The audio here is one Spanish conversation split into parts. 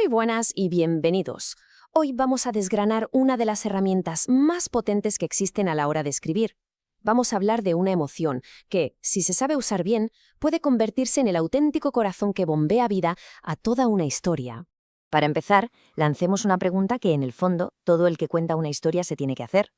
Muy buenas y bienvenidos. Hoy vamos a desgranar una de las herramientas más potentes que existen a la hora de escribir. Vamos a hablar de una emoción que, si se sabe usar bien, puede convertirse en el auténtico corazón que bombea vida a toda una historia. Para empezar, lancemos una pregunta que en el fondo todo el que cuenta una historia se tiene que hacer.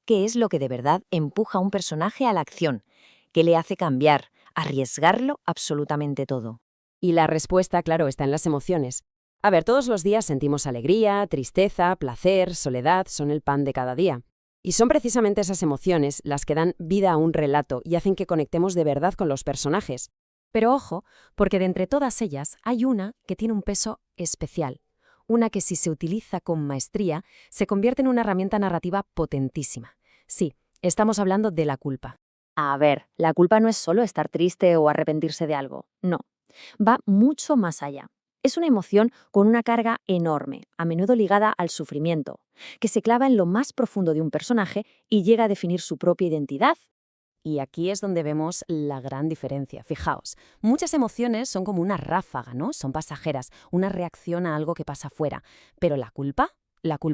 ¿Qué es lo que de verdad empuja a un personaje a la acción? ¿Qué le hace cambiar, arriesgarlo absolutamente todo? Y la respuesta, claro, está en las emociones. A ver, todos los días sentimos alegría, tristeza, placer, soledad, son el pan de cada día. Y son precisamente esas emociones las que dan vida a un relato y hacen que conectemos de verdad con los personajes. Pero ojo, porque de entre todas ellas hay una que tiene un peso especial. Una que si se utiliza con maestría, se convierte en una herramienta narrativa potentísima. Sí, estamos hablando de la culpa. A ver, la culpa no es solo estar triste o arrepentirse de algo, no. Va mucho más allá. Es una emoción con una carga enorme, a menudo ligada al sufrimiento, que se clava en lo más profundo de un personaje y llega a definir su propia identidad. Y aquí es donde vemos la gran diferencia. Fijaos, muchas emociones son como una ráfaga, ¿no? Son pasajeras, una reacción a algo que pasa afuera. Pero la culpa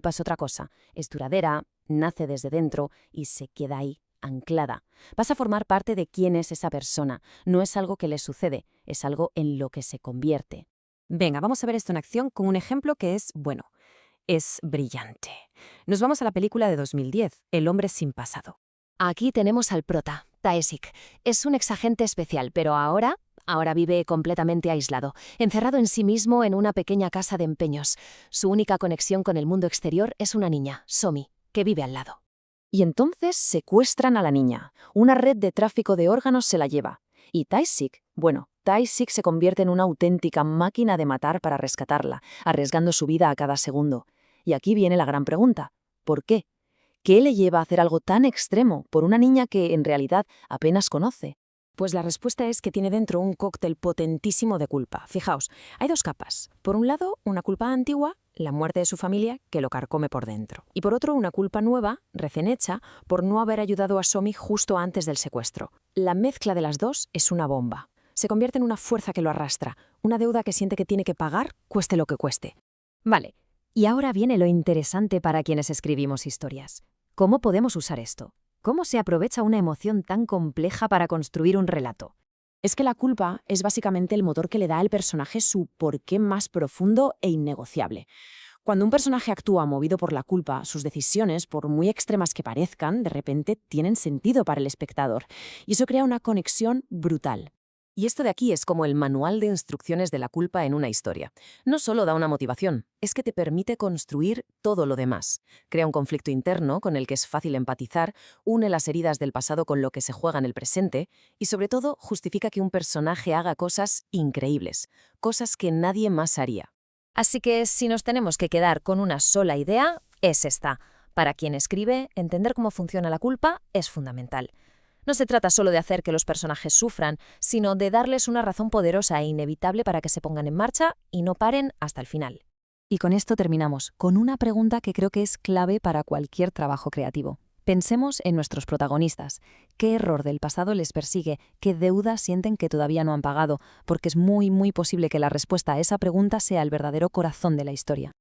es otra cosa. Es duradera, nace desde dentro y se queda ahí, anclada. Vas a formar parte de quién es esa persona. No es algo que le sucede, es algo en lo que se convierte. Venga, vamos a ver esto en acción con un ejemplo que es, bueno, es brillante. Nos vamos a la película de 2010, El hombre sin pasado. Aquí tenemos al prota, Taesik. Es un exagente especial, pero ahora vive completamente aislado, encerrado en sí mismo en una pequeña casa de empeños. Su única conexión con el mundo exterior es una niña, Somi, que vive al lado. Y entonces secuestran a la niña. Una red de tráfico de órganos se la lleva. Y Taesik se convierte en una auténtica máquina de matar para rescatarla, arriesgando su vida a cada segundo. Y aquí viene la gran pregunta. ¿Por qué? ¿Qué le lleva a hacer algo tan extremo por una niña que, en realidad, apenas conoce? Pues la respuesta es que tiene dentro un cóctel potentísimo de culpa. Fijaos, hay dos capas. Por un lado, una culpa antigua, la muerte de su familia, que lo carcome por dentro. Y por otro, una culpa nueva, recién hecha, por no haber ayudado a Somi justo antes del secuestro. La mezcla de las dos es una bomba. Se convierte en una fuerza que lo arrastra, una deuda que siente que tiene que pagar, cueste lo que cueste. Vale, y ahora viene lo interesante para quienes escribimos historias. ¿Cómo podemos usar esto? ¿Cómo se aprovecha una emoción tan compleja para construir un relato? Es que la culpa es básicamente el motor que le da al personaje su porqué más profundo e innegociable. Cuando un personaje actúa movido por la culpa, sus decisiones, por muy extremas que parezcan, de repente tienen sentido para el espectador. Y eso crea una conexión brutal. Y esto de aquí es como el manual de instrucciones de la culpa en una historia. No solo da una motivación, es que te permite construir todo lo demás. Crea un conflicto interno con el que es fácil empatizar, une las heridas del pasado con lo que se juega en el presente y, sobre todo, justifica que un personaje haga cosas increíbles, cosas que nadie más haría. Así que si nos tenemos que quedar con una sola idea, es esta. Para quien escribe, entender cómo funciona la culpa es fundamental. No se trata solo de hacer que los personajes sufran, sino de darles una razón poderosa e inevitable para que se pongan en marcha y no paren hasta el final. Y con esto terminamos, con una pregunta que creo que es clave para cualquier trabajo creativo. Pensemos en nuestros protagonistas. ¿Qué error del pasado les persigue? ¿Qué deuda sienten que todavía no han pagado? Porque es muy posible que la respuesta a esa pregunta sea el verdadero corazón de la historia.